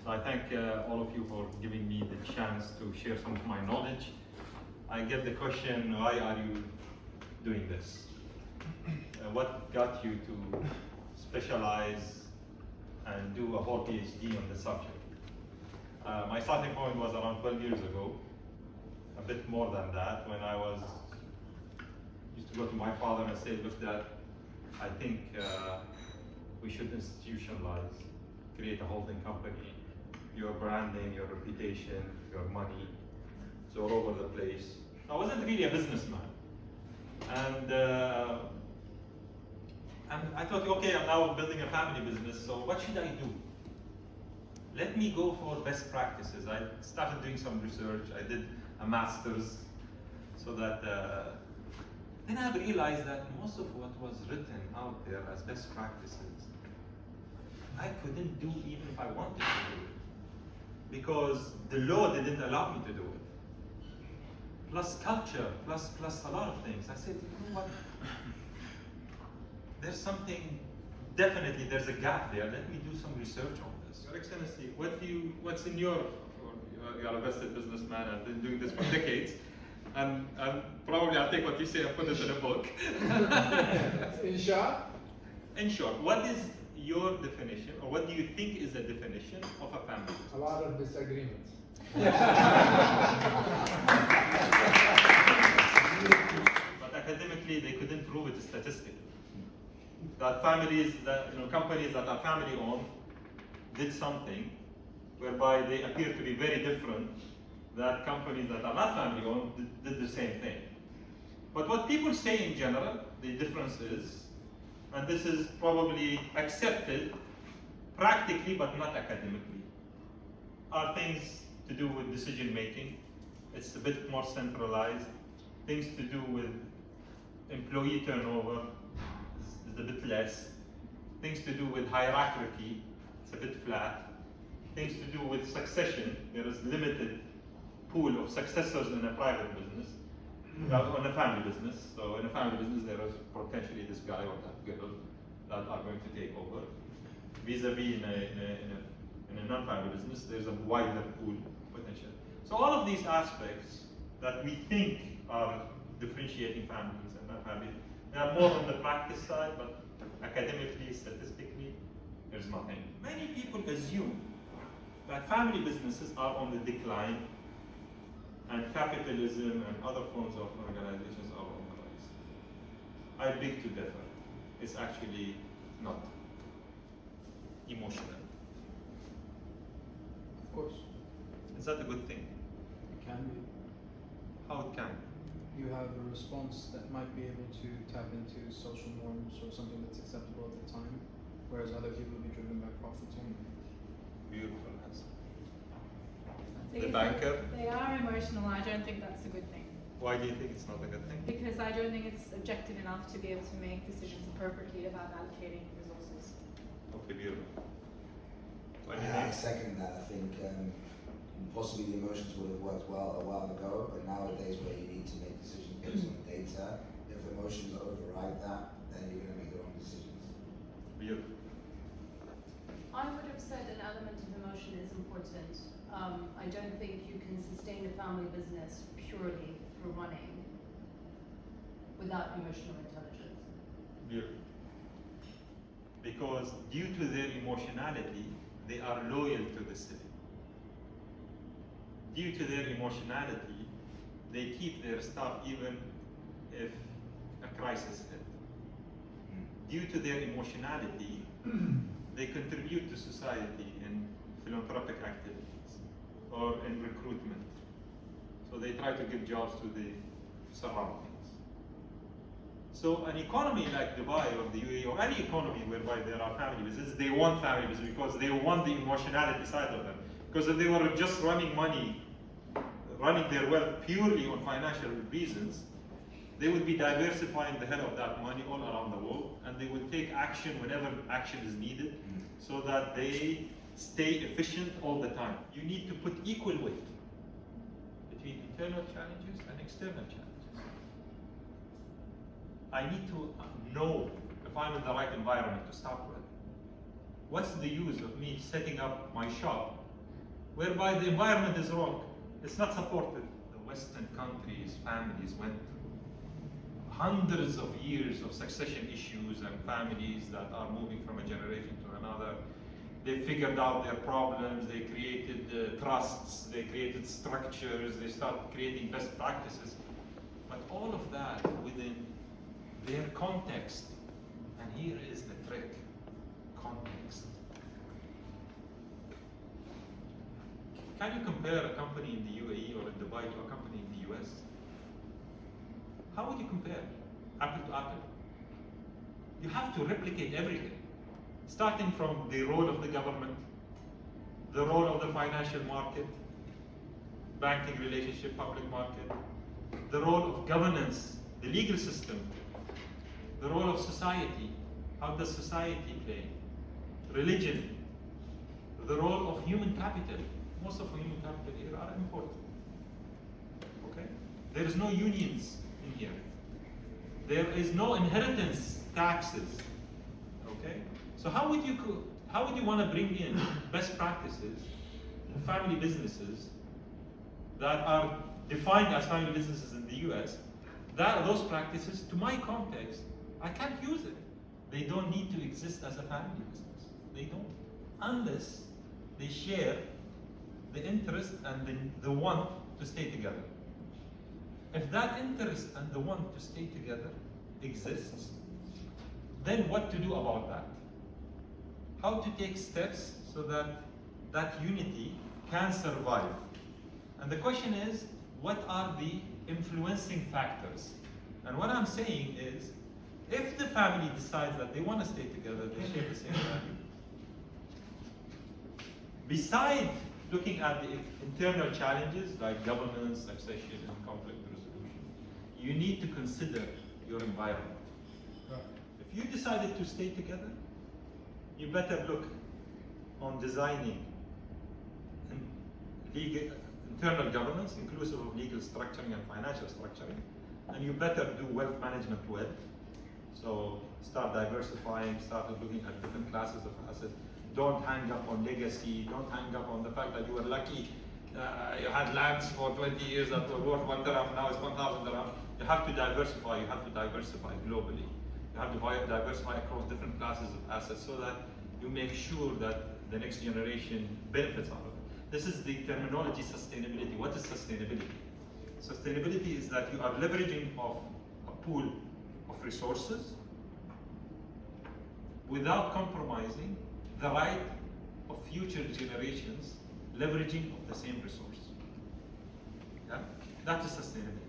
So I thank all of you for giving me the chance to share some of my knowledge. I get the question, why are you doing this? What got you to specialize and do a whole PhD on the subject? My starting point was around 12 years ago, a bit more than that, when I used to go to my father and say, look, Dad, I think we should institutionalize, create a holding company. Your branding, your reputation, your money, it's all over the place. I wasn't really a businessman. And I thought, okay, I'm now building a family business, so what should I do? Let me go for best practices. I started doing some research. I did a master's, so that then I realized that most of what was written out there as best practices, I couldn't do even if I wanted to do it, because the law didn't allow me to do it. Plus culture, plus a lot of things. I said, you know what? There's something, definitely there's a gap there. Let me do some research on this. Your Excellency, what's in you're a vested businessman and been doing this for decades. And probably I'll take what you say and put it in a book. In short? In short, what is your definition, or what do you think is the definition of a family business? A lot of disagreements. But academically, they couldn't prove it statistically. That families, companies that are family-owned did something whereby they appear to be very different that companies that are not family-owned did the same thing. But what people say in general, the difference is, and this is probably accepted practically but not academically, are things to do with decision making. It's a bit more centralized. Things to do with employee turnover is a bit less. Things to do with hierarchy, it's a bit flat. Things to do with succession, there is limited pool of successors in a private business, on a family business. So in a family business, there is potentially this guy or that girl that are going to take over. Vis-a-vis in a non-family business, there's a wider pool potential. So all of these aspects that we think are differentiating families and not families, they are more on the practice side, but academically, statistically, there's nothing. Many people assume that family businesses are on the decline and capitalism and other forms of organizations are on the rise. I beg to differ. It's actually not emotional. Of course. Is that a good thing? It can be. How it can? You have a response that might be able to tap into social norms or something that's acceptable at the time, whereas other people will be driven by profits only. Beautiful answer. The banker? They are emotional. I don't think that's a good thing. Why do you think it's not a good thing? Because I don't think it's objective enough to be able to make decisions appropriately about allocating resources. Okay, beautiful. I second that. I think possibly the emotions would have worked well a while ago, but nowadays where you need to make decisions based on data, if emotions override that, then you're going to make the wrong decisions. Beautiful. I would have said an element of emotion is important. I don't think you can sustain a family business purely for running without emotional intelligence. Beautiful. Because due to their emotionality, they are loyal to the city. Due to their emotionality, they keep their staff even if a crisis hit. Due to their emotionality, they contribute to society in philanthropic activities or in recruitment. So they try to give jobs to the surroundings. So an economy like Dubai or the UAE or any economy whereby there are family businesses, they want family business because they want the emotionality side of them. Because if they were just running their wealth purely on financial reasons, they would be diversifying the head of that money all around the world, and they would take action whenever action is needed so that they stay efficient all the time. You need to put equal weight between internal challenges and external challenges. I need to know if I'm in the right environment to start with. What's the use of me setting up my shop whereby the environment is wrong. It's not supported. The Western countries, families went through hundreds of years of succession issues and families that are moving from a generation to another. They figured out their problems, they created trusts, they created structures, they started creating best practices. But all of that within their context. And here is the trick, context. Can you compare a company in the UAE or in Dubai to a company in the US? How would you compare apple to apple? You have to replicate everything, starting from the role of the government, the role of the financial market, banking relationship, public market, the role of governance, the legal system, the role of society, how does society play, religion, the role of human capital. Most of the human capital here are important. Okay? There is no unions in here. There is no inheritance taxes. Okay? So how would you want to bring in best practices in family businesses that are defined as family businesses in the US, those practices to my context? I can't use it. They don't need to exist as a family business. They don't. Unless they share the interest and the want to stay together. If that interest and the want to stay together exists, then what to do about that? How to take steps so that that unity can survive? And the question is, what are the influencing factors? And what I'm saying is, if the family decides that they want to stay together, they share the same value. Beside looking at the internal challenges like governance, succession, and conflict resolution, you need to consider your environment. Right. If you decided to stay together, you better look on designing internal governance, inclusive of legal structuring and financial structuring, and you better do wealth management well. So start diversifying, start looking at different classes of assets. Don't hang up on legacy, don't hang up on the fact that you were lucky, you had lands for 20 years that were worth 1 dirham, now it's 1,000 dirham. You have to diversify globally. You have to diversify across different classes of assets so that you make sure that the next generation benefits out of it. This is the terminology sustainability. What is sustainability? Sustainability is that you are leveraging of a pool of resources without compromising the right of future generations leveraging of the same resource. Yeah? That is sustainability.